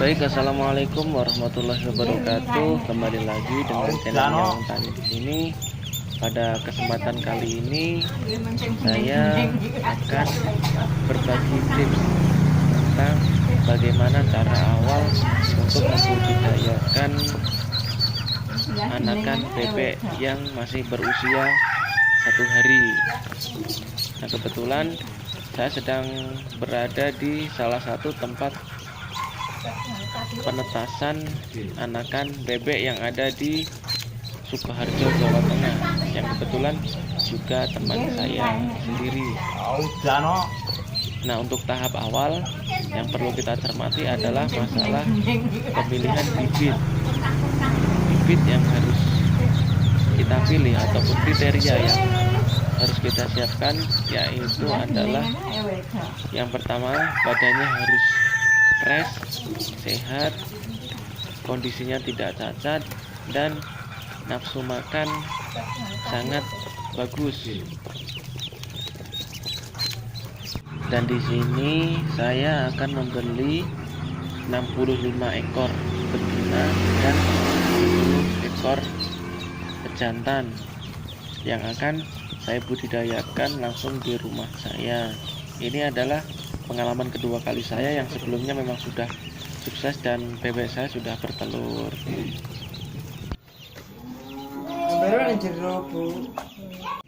Baik, assalamualaikum warahmatullahi wabarakatuh. Kembali lagi dengan channel Yang Tani di sini. Pada kesempatan kali ini saya akan berbagi tips tentang bagaimana cara awal untuk membudidayakan anakan bebek yang masih berusia 1 hari. Nah, kebetulan saya sedang berada di salah satu tempat penetasan anakan bebek yang ada di Sukoharjo, Jawa Tengah, yang kebetulan juga teman saya sendiri. Nah, untuk tahap awal yang perlu kita cermati adalah masalah pemilihan bibit yang harus kita pilih ataupun kriteria yang harus kita siapkan, yaitu adalah yang pertama, badannya harus fresh, sehat, kondisinya tidak cacat, dan nafsu makan sangat bagus. Dan di sini saya akan membeli 65 ekor betina dan 10 ekor pejantan yang akan saya budidayakan langsung di rumah saya. Ini adalah pengalaman kedua kali saya, yang sebelumnya memang sudah sukses dan bebek saya sudah bertelur.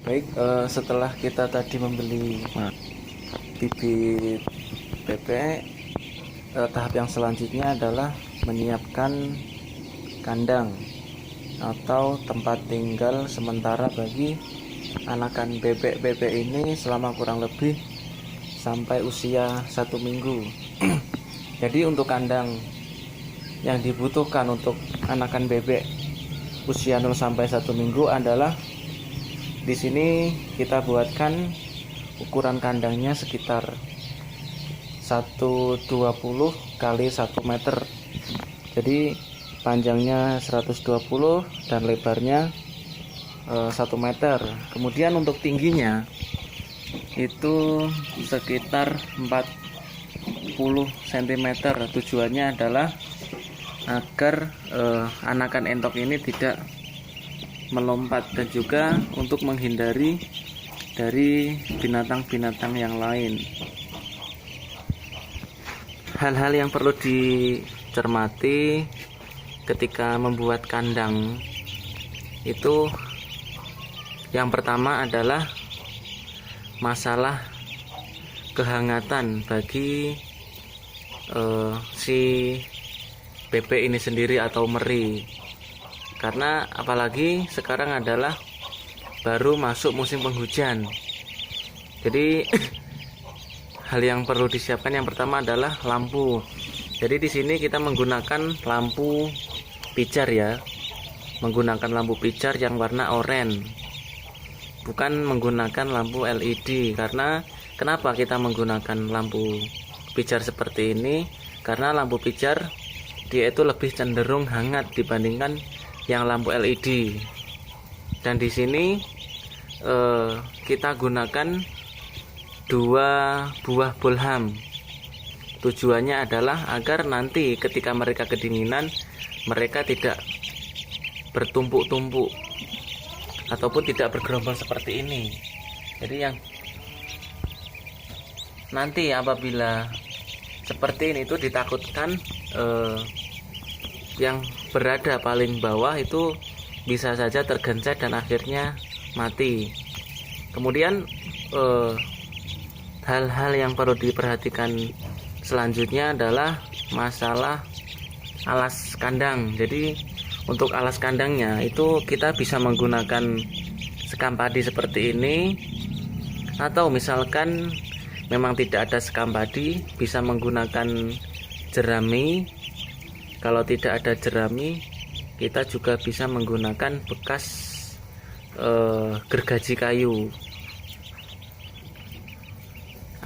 Baik, setelah kita tadi membeli bibit bebek, tahap yang selanjutnya adalah menyiapkan kandang atau tempat tinggal sementara bagi anakan bebek-bebek ini selama kurang lebih sampai usia 1 minggu. Jadi untuk kandang yang dibutuhkan untuk anakan bebek usia 0 sampai 1 minggu adalah di sini kita buatkan ukuran kandangnya sekitar 120 kali 1 meter. Jadi panjangnya 120 dan lebarnya 1 meter. Kemudian untuk tingginya itu sekitar 40 cm. Tujuannya adalah agar anakan entok ini tidak melompat dan juga untuk menghindari dari binatang-binatang yang lain. Hal-hal yang perlu dicermati ketika membuat kandang itu, yang pertama adalah masalah kehangatan bagi si bebek ini sendiri atau meri, karena apalagi sekarang adalah baru masuk musim penghujan. Jadi hal yang perlu disiapkan yang pertama adalah lampu. Jadi di sini kita menggunakan lampu pijar ya, menggunakan lampu pijar yang warna oranye, bukan menggunakan lampu LED. Karena kenapa kita menggunakan lampu pijar seperti ini? Karena lampu pijar dia itu lebih cenderung hangat dibandingkan yang lampu LED. Dan di sini kita gunakan 2 buah bolham. Tujuannya adalah agar nanti ketika mereka kedinginan, mereka tidak bertumpuk-tumpuk ataupun tidak bergerombol seperti ini. Jadi yang nanti apabila seperti ini itu ditakutkan yang berada paling bawah itu bisa saja tergencet dan akhirnya mati. Kemudian hal-hal yang perlu diperhatikan selanjutnya adalah masalah alas kandang. Jadi untuk alas kandangnya itu kita bisa menggunakan sekam padi seperti ini, atau misalkan memang tidak ada sekam padi, bisa menggunakan jerami. Kalau tidak ada jerami, kita juga bisa menggunakan bekas gergaji kayu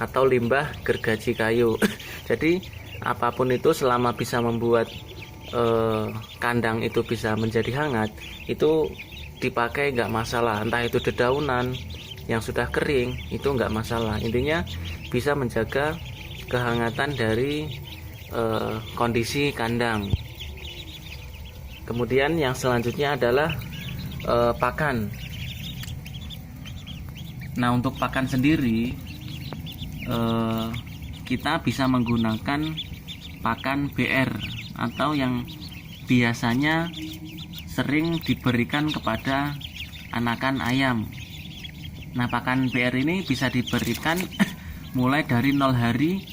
atau limbah gergaji kayu. Jadi apapun itu selama bisa membuat kandang itu bisa menjadi hangat, itu dipakai nggak masalah. Entah itu dedaunan yang sudah kering, itu nggak masalah. Intinya bisa menjaga kehangatan dari kondisi kandang. Kemudian yang selanjutnya adalah pakan. Nah, untuk pakan sendiri kita bisa menggunakan pakan BR atau yang biasanya sering diberikan kepada anakan ayam. Nah, pakan BR ini bisa diberikan mulai dari 0 hari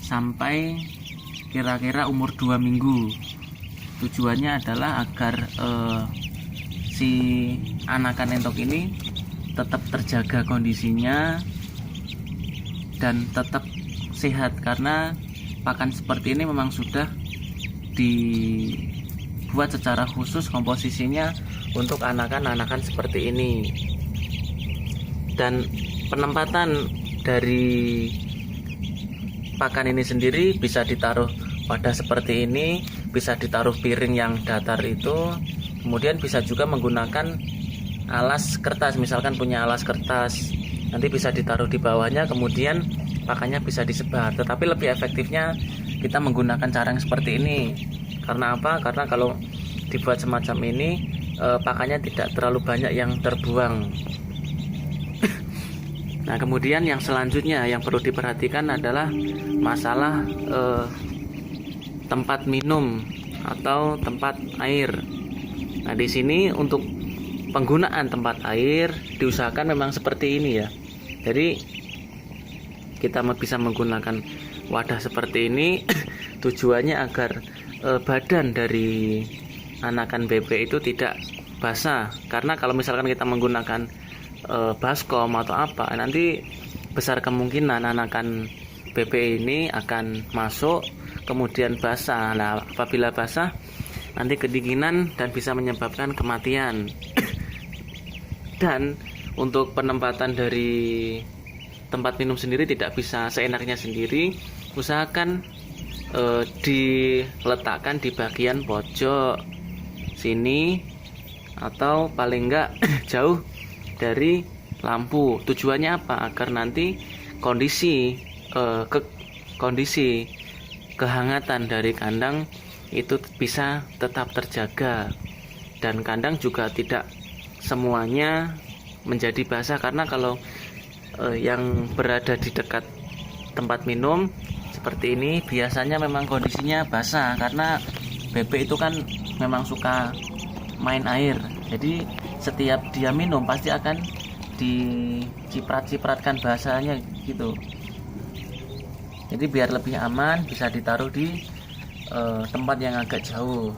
sampai kira-kira umur 2 minggu. Tujuannya adalah agar si anakan entok ini tetap terjaga kondisinya dan tetap sehat, karena pakan seperti ini memang sudah dibuat secara khusus komposisinya untuk anakan-anakan seperti ini. Dan penempatan dari pakan ini sendiri bisa ditaruh wadah seperti ini, bisa ditaruh piring yang datar itu, kemudian bisa juga menggunakan alas kertas, misalkan punya alas kertas, nanti bisa ditaruh di bawahnya, kemudian pakannya bisa disebar. Tetapi lebih efektifnya kita menggunakan cara yang seperti ini. Karena apa? Karena kalau dibuat semacam ini, pakannya tidak terlalu banyak yang terbuang. Nah, kemudian yang selanjutnya yang perlu diperhatikan adalah masalah tempat minum atau tempat air. Nah, di sini untuk penggunaan tempat air diusahakan memang seperti ini ya. Jadi kita bisa menggunakan wadah seperti ini tujuannya agar badan dari anakan bebek itu tidak basah. Karena kalau misalkan kita menggunakan baskom atau apa, nanti besar kemungkinan anakan bebek ini akan masuk kemudian basah. Nah, apabila basah nanti kedinginan dan bisa menyebabkan kematian. Dan untuk penempatan dari tempat minum sendiri tidak bisa seenaknya sendiri. Usahakan diletakkan di bagian pojok sini atau paling enggak jauh dari lampu. Tujuannya apa? Agar nanti kondisi kehangatan dari kandang itu bisa tetap terjaga, dan kandang juga tidak semuanya menjadi basah. Karena kalau yang berada di dekat tempat minum seperti ini biasanya memang kondisinya basah, karena bebek itu kan memang suka main air. Jadi setiap dia minum pasti akan diciprat-cipratkan basahnya gitu. Jadi biar lebih aman bisa ditaruh di tempat yang agak jauh.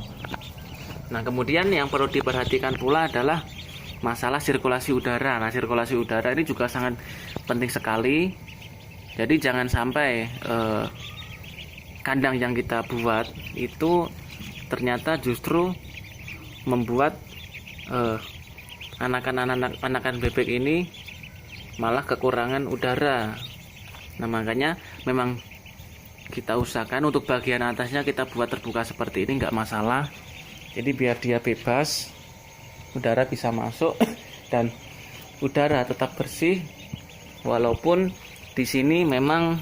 Nah, kemudian yang perlu diperhatikan pula adalah masalah sirkulasi udara. Nah, sirkulasi udara ini juga sangat penting sekali. Jadi jangan sampai kandang yang kita buat itu ternyata justru membuat anakan bebek ini malah kekurangan udara. Nah, makanya memang kita usahakan untuk bagian atasnya kita buat terbuka seperti ini, nggak masalah. Jadi biar dia bebas, udara bisa masuk dan udara tetap bersih, walaupun di sini memang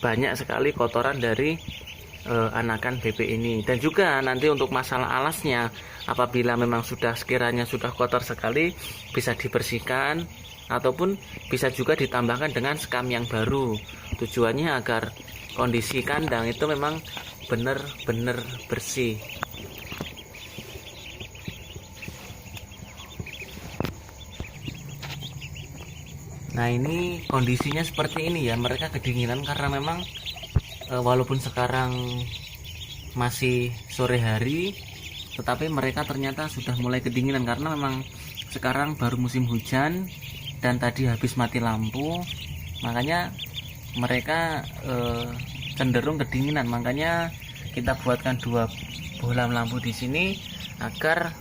banyak sekali kotoran dari anakan bebek ini. Dan juga nanti untuk masalah alasnya, apabila memang sekiranya sudah kotor sekali, bisa dibersihkan ataupun bisa juga ditambahkan dengan skam yang baru. Tujuannya agar kondisi kandang itu memang benar-benar bersih. Nah, ini kondisinya seperti ini ya, mereka kedinginan karena memang walaupun sekarang masih sore hari, tetapi mereka ternyata sudah mulai kedinginan karena memang sekarang baru musim hujan dan tadi habis mati lampu, makanya mereka cenderung kedinginan. Makanya kita buatkan 2 bohlam lampu di sini agar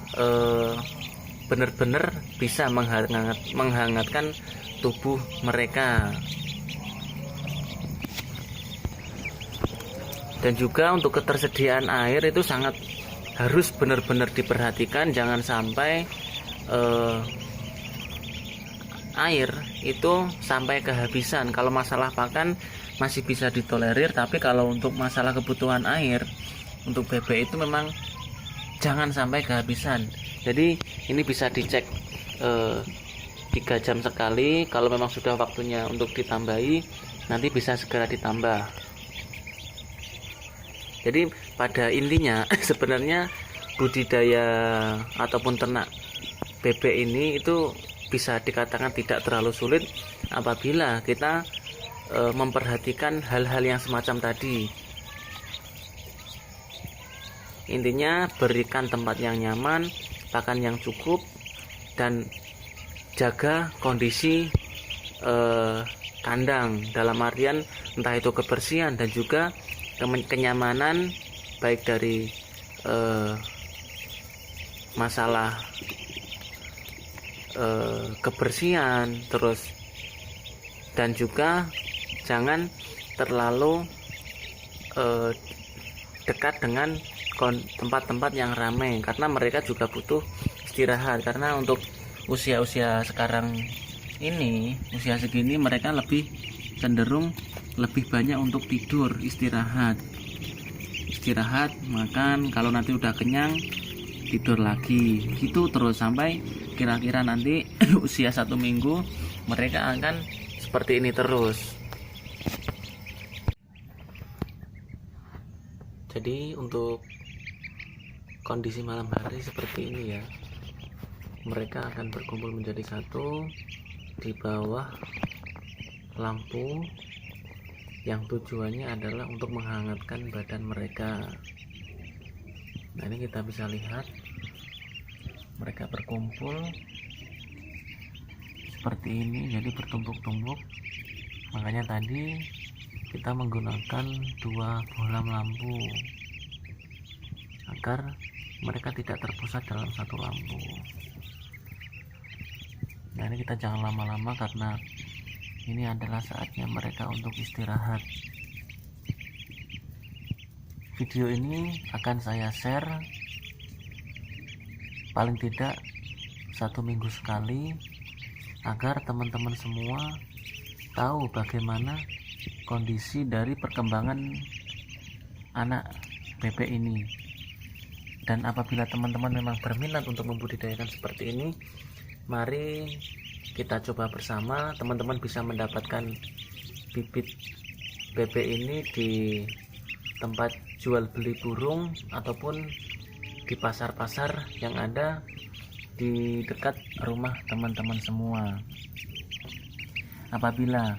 benar-benar bisa menghangatkan tubuh mereka. Dan juga untuk ketersediaan air itu sangat harus benar-benar diperhatikan. Jangan sampai air itu sampai kehabisan. Kalau masalah pakan masih bisa ditolerir, tapi kalau untuk masalah kebutuhan air untuk bebek itu memang jangan sampai kehabisan. Jadi ini bisa dicek 3 jam sekali. Kalau memang sudah waktunya untuk ditambahi, nanti bisa segera ditambah. Jadi pada intinya sebenarnya budidaya ataupun ternak bebek ini itu bisa dikatakan tidak terlalu sulit apabila kita memperhatikan hal-hal yang semacam tadi. Intinya berikan tempat yang nyaman, pakan yang cukup, dan jaga kondisi kandang, dalam artian entah itu kebersihan dan juga kenyamanan, baik dari masalah kebersihan, terus dan juga jangan terlalu dekat dengan tempat-tempat yang ramai, karena mereka juga butuh istirahat. Karena untuk usia-usia sekarang ini, usia segini, mereka lebih cenderung lebih banyak untuk tidur, istirahat, makan, kalau nanti udah kenyang tidur lagi, gitu terus sampai kira-kira nanti usia 1 minggu mereka akan seperti ini terus. Jadi untuk kondisi malam hari seperti ini ya, mereka akan berkumpul menjadi satu di bawah lampu yang tujuannya adalah untuk menghangatkan badan mereka. Nah, ini kita bisa lihat mereka berkumpul seperti ini, jadi bertumpuk-tumpuk. Makanya tadi kita menggunakan 2 bohlam lampu agar mereka tidak terpusat dalam satu lampu. Nah, ini kita jangan lama-lama karena ini adalah saatnya mereka untuk istirahat. Video ini akan saya share paling tidak 1 minggu sekali, agar teman-teman semua tahu bagaimana kondisi dari perkembangan anak bebek ini. Dan apabila teman-teman memang berminat untuk membudidayakan seperti ini, mari kita coba bersama. Teman-teman bisa mendapatkan bibit bebek ini di tempat jual beli burung ataupun di pasar-pasar yang ada di dekat rumah teman-teman semua. Apabila